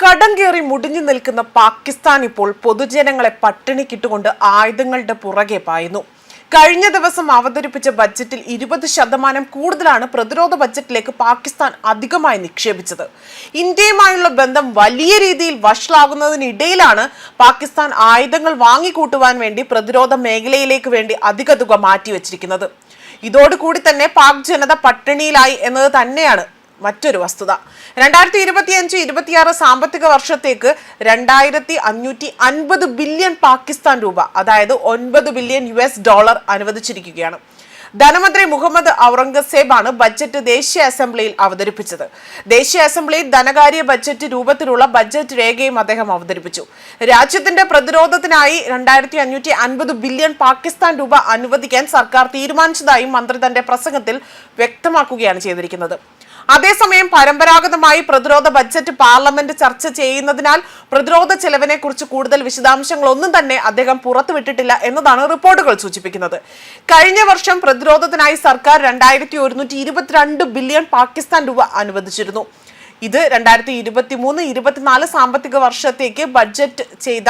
കടം കയറി മുടിഞ്ഞു നിൽക്കുന്ന പാകിസ്ഥാൻ ഇപ്പോൾ പൊതുജനങ്ങളെ പട്ടിണിക്കിട്ടുകൊണ്ട് ആയുധങ്ങളുടെ പുറകെ പായുന്നു. കഴിഞ്ഞ ദിവസം അവതരിപ്പിച്ച ബജറ്റിൽ 20% കൂടുതലാണ് പ്രതിരോധ ബജറ്റിലേക്ക് പാകിസ്ഥാൻ അധികമായി നിക്ഷേപിച്ചത്. ഇന്ത്യയുമായുള്ള ബന്ധം വലിയ രീതിയിൽ വഷളാകുന്നതിനിടയിലാണ് പാകിസ്ഥാൻ ആയുധങ്ങൾ വാങ്ങിക്കൂട്ടുവാൻ വേണ്ടി പ്രതിരോധ മേഖലയിലേക്ക് വേണ്ടി അധിക തുക മാറ്റിവെച്ചിരിക്കുന്നത്. ഇതോടുകൂടി തന്നെ പാക് ജനത പട്ടിണിയിലായി എന്നത് തന്നെയാണ് മറ്റൊരു വസ്തുത. 2025-26 സാമ്പത്തിക വർഷത്തേക്ക് 2550 ബില്യൺ പാകിസ്ഥാൻ രൂപ, അതായത് $9 ബില്യൺ അനുവദിച്ചിരിക്കുകയാണ്. ധനമന്ത്രി മുഹമ്മദ് ഔറംഗസേബാണ് ബജറ്റ് ദേശീയ അസംബ്ലിയിൽ അവതരിപ്പിച്ചത്. ദേശീയ അസംബ്ലിയിൽ ധനകാര്യ ബജറ്റ് രൂപത്തിലുള്ള ബജറ്റ് രേഖയും അദ്ദേഹം അവതരിപ്പിച്ചു. രാജ്യത്തിന്റെ പ്രതിരോധത്തിനായി 2550 ബില്യൺ പാകിസ്ഥാൻ രൂപ അനുവദിക്കാൻ സർക്കാർ തീരുമാനിച്ചതായും മന്ത്രി തന്റെ പ്രസംഗത്തിൽ വ്യക്തമാക്കുകയാണ് ചെയ്തിരിക്കുന്നത്. അതേസമയം പരമ്പരാഗതമായി പ്രതിരോധ ബജറ്റ് പാർലമെന്റ് ചർച്ച ചെയ്യുന്നതിനാൽ പ്രതിരോധ ചെലവിനെ കുറിച്ച് കൂടുതൽ വിശദാംശങ്ങളൊന്നും തന്നെ അദ്ദേഹം പുറത്തുവിട്ടിട്ടില്ല എന്നതാണ് റിപ്പോർട്ടുകൾ സൂചിപ്പിക്കുന്നത്. കഴിഞ്ഞ വർഷം പ്രതിരോധത്തിനായി സർക്കാർ 2122 ബില്യൺ പാകിസ്ഥാൻ രൂപ അനുവദിച്ചിരുന്നു. ഇത് 2023-24 സാമ്പത്തിക വർഷത്തേക്ക് ബഡ്ജറ്റ് ചെയ്ത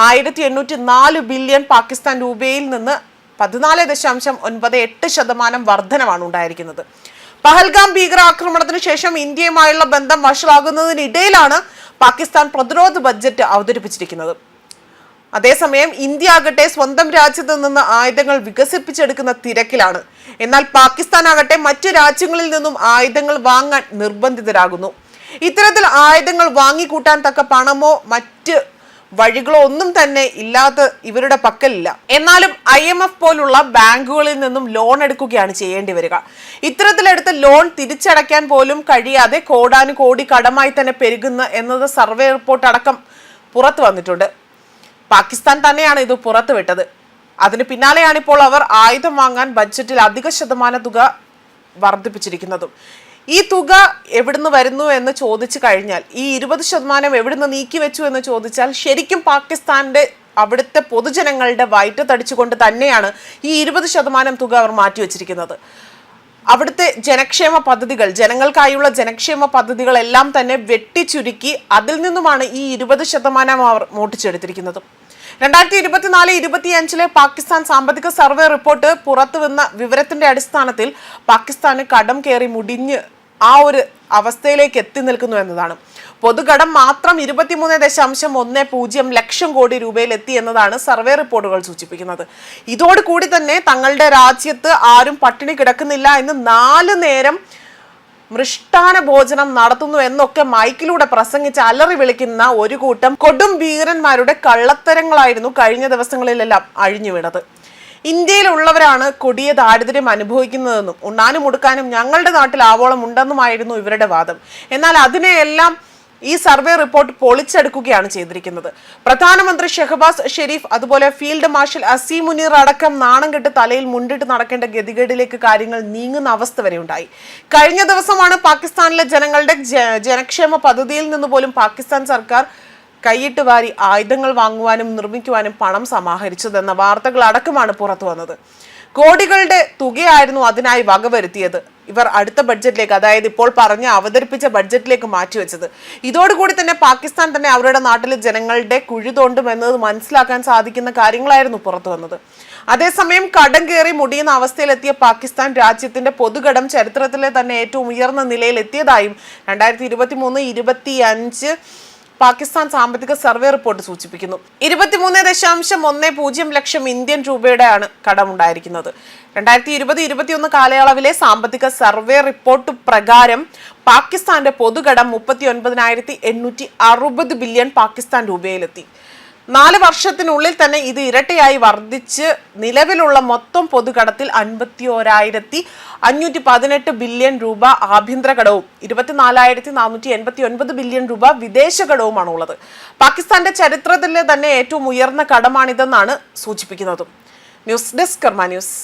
1804 ബില്യൺ പാകിസ്ഥാൻ രൂപയിൽ നിന്ന് 14.98% വർധനമാണ് ഉണ്ടായിരിക്കുന്നത്. പഹൽഗാം ഭീകരാക്രമണത്തിന് ശേഷം ഇന്ത്യയുമായുള്ള ബന്ധം വഷളാകുന്നതിനിടയിലാണ് പാകിസ്ഥാൻ പ്രതിരോധ ബഡ്ജറ്റ് അവതരിപ്പിച്ചിരിക്കുന്നത്. അതേസമയം ഇന്ത്യ ആകട്ടെ സ്വന്തം രാജ്യത്ത് നിന്ന് ആയുധങ്ങൾ വികസിപ്പിച്ചെടുക്കുന്ന തിരക്കിലാണ്. എന്നാൽ പാകിസ്ഥാൻ ആകട്ടെ മറ്റു രാജ്യങ്ങളിൽ നിന്നും ആയുധങ്ങൾ വാങ്ങാൻ നിർബന്ധിതരാകുന്നു. ഇത്തരത്തിൽ ആയുധങ്ങൾ വാങ്ങിക്കൂട്ടാൻ തക്ക പണമോ മറ്റ് വഴികളോ ഒന്നും തന്നെ ഇല്ലാത്ത ഇവരുടെ പക്കലില്ല. എന്നാലും IMF പോലുള്ള ബാങ്കുകളിൽ നിന്നും ലോൺ എടുക്കുകയാണ് ചെയ്യേണ്ടി വരിക. ഇത്തരത്തിലെടുത്ത ലോൺ തിരിച്ചടയ്ക്കാൻ പോലും കഴിയാതെ കോടാനുകോടി കടമായി തന്നെ പെരുകുന്ന എന്നത് സർവേ റിപ്പോർട്ട് അടക്കം പുറത്തു വന്നിട്ടുണ്ട്. പാകിസ്ഥാൻ തന്നെയാണ് ഇത് പുറത്തുവിട്ടത്. അതിന് പിന്നാലെയാണ് ഇപ്പോൾ അവർ ആയുധം വാങ്ങാൻ ബഡ്ജറ്റിൽ അധിക ശതമാന തുക വർദ്ധിപ്പിച്ചിരിക്കുന്നതും. ഈ തുക എവിടുന്ന് വരുന്നു എന്ന് ചോദിച്ചു കഴിഞ്ഞാൽ, ഈ 20% എവിടുന്ന് നീക്കിവെച്ചു എന്ന് ചോദിച്ചാൽ ശരിക്കും പാകിസ്ഥാന്റെ അവിടുത്തെ പൊതുജനങ്ങളുടെ വയറ്റ് തടിച്ചുകൊണ്ട് തന്നെയാണ് ഈ 20% തുക അവർ മാറ്റിവെച്ചിരിക്കുന്നത്. അവിടുത്തെ ജനക്ഷേമ പദ്ധതികൾ, ജനങ്ങൾക്കായുള്ള ജനക്ഷേമ പദ്ധതികളെല്ലാം തന്നെ വെട്ടിച്ചുരുക്കി അതിൽ നിന്നുമാണ് ഈ 20% അവർ മോട്ടിച്ചെടുത്തിരിക്കുന്നത്. 2024-25 പാകിസ്ഥാൻ സാമ്പത്തിക സർവേ റിപ്പോർട്ട് പുറത്തുവന്ന വിവരത്തിന്റെ അടിസ്ഥാനത്തിൽ പാകിസ്ഥാന് കടം കയറി മുടിഞ്ഞ് ആ ഒരു അവസ്ഥയിലേക്ക് എത്തി നിൽക്കുന്നു എന്നതാണ്. പൊതുകടം മാത്രം 23.10 ലക്ഷം കോടി രൂപയിൽ എത്തി എന്നതാണ് സർവേ റിപ്പോർട്ടുകൾ സൂചിപ്പിക്കുന്നത്. ഇതോടുകൂടി തന്നെ തങ്ങളുടെ രാജ്യത്ത് ആരും പട്ടിണി കിടക്കുന്നില്ല എന്ന് 4 നേരം മൃഷ്ടാന ഭോജനം നടത്തുന്നു എന്നൊക്കെ മൈക്കിലൂടെ പ്രസംഗിച്ച് അലറി വിളിക്കുന്ന ഒരു കൂട്ടം കൊടും ഭീകരന്മാരുടെ കള്ളത്തരങ്ങളായിരുന്നു കഴിഞ്ഞ ദിവസങ്ങളിലെല്ലാം അഴിഞ്ഞു വീണത്. ഇന്ത്യയിലുള്ളവരാണ് കൊടിയ ദാരിദ്ര്യം അനുഭവിക്കുന്നതെന്നും ഉണ്ണാനും ഉടുക്കാനും ഞങ്ങളുടെ നാട്ടിൽ ആവോളം ഉണ്ടെന്നുമായിരുന്നു ഇവരുടെ വാദം. എന്നാൽ അതിനെയെല്ലാം ഈ സർവേ റിപ്പോർട്ട് പൊളിച്ചെടുക്കുകയാണ് ചെയ്തിരിക്കുന്നത്. പ്രധാനമന്ത്രി ഷെഹബാസ് ഷെരീഫ്, അതുപോലെ ഫീൽഡ് മാർഷൽ അസീം മുനീർ അടക്കം നാണം കെട്ട് തലയിൽ മുണ്ടിട്ട് നടക്കേണ്ട ഗതികേടിലേക്ക് കാര്യങ്ങൾ നീങ്ങുന്ന അവസ്ഥ വരെ ഉണ്ടായി. കഴിഞ്ഞ ദിവസമാണ് പാകിസ്ഥാനിലെ ജനങ്ങളുടെ ജനക്ഷേമ പദ്ധതിയിൽ നിന്ന് പോലും പാകിസ്ഥാൻ സർക്കാർ കൈയിട്ട് വാരി ആയുധങ്ങൾ വാങ്ങുവാനും നിർമ്മിക്കുവാനും പണം സമാഹരിച്ചതെന്ന വാർത്തകൾ അടക്കമാണ് പുറത്തു വന്നത്. കോടികളുടെ തുകയായിരുന്നു അതിനായി വകവരുത്തിയത് ഇവർ അടുത്ത ബഡ്ജറ്റിലേക്ക്, അതായത് ഇപ്പോൾ അവതരിപ്പിച്ച ബഡ്ജറ്റിലേക്ക് മാറ്റിവെച്ചത്. ഇതോടുകൂടി തന്നെ പാകിസ്ഥാൻ തന്നെ അവരുടെ നാട്ടിലെ ജനങ്ങളുടെ കുഴി തോണ്ടും എന്നത് മനസ്സിലാക്കാൻ സാധിക്കുന്ന കാര്യങ്ങളായിരുന്നു പുറത്തു വന്നത്. അതേസമയം കടം കയറി മുടിയുന്ന അവസ്ഥയിലെത്തിയ പാകിസ്ഥാൻ രാജ്യത്തിന്റെ പൊതുകടം ചരിത്രത്തിലെ തന്നെ ഏറ്റവും ഉയർന്ന നിലയിൽ എത്തിയതായും 2023-25 പാകിസ്ഥാൻ സാമ്പത്തിക സർവേ റിപ്പോർട്ട് സൂചിപ്പിക്കുന്നു. 23.10 ലക്ഷം ഇന്ത്യൻ രൂപയുടെയാണ് കടമുണ്ടായിരിക്കുന്നത്. 2020-21 കാലയളവിലെ സാമ്പത്തിക സർവേ റിപ്പോർട്ട് പ്രകാരം പാകിസ്ഥാന്റെ പൊതുകടം 39,860 ബില്യൺ പാകിസ്ഥാൻ രൂപയിലെത്തി. 4 വർഷത്തിനുള്ളിൽ തന്നെ ഇത് ഇരട്ടിയായി വർദ്ധിച്ച് നിലവിലുള്ള മൊത്തം പൊതുകടത്തിൽ 51,518 ബില്യൺ രൂപ ആഭ്യന്തര കടവും 24,489 ബില്യൺ രൂപ വിദേശ കടവുമാണ് ഉള്ളത്. പാകിസ്ഥാന്റെ ചരിത്രത്തിലെ തന്നെ ഏറ്റവും ഉയർന്ന കടമാണിതെന്നാണ് സൂചിപ്പിക്കുന്നത്. ന്യൂസ് ഡെസ്ക് കർമ്മ ന്യൂസ്.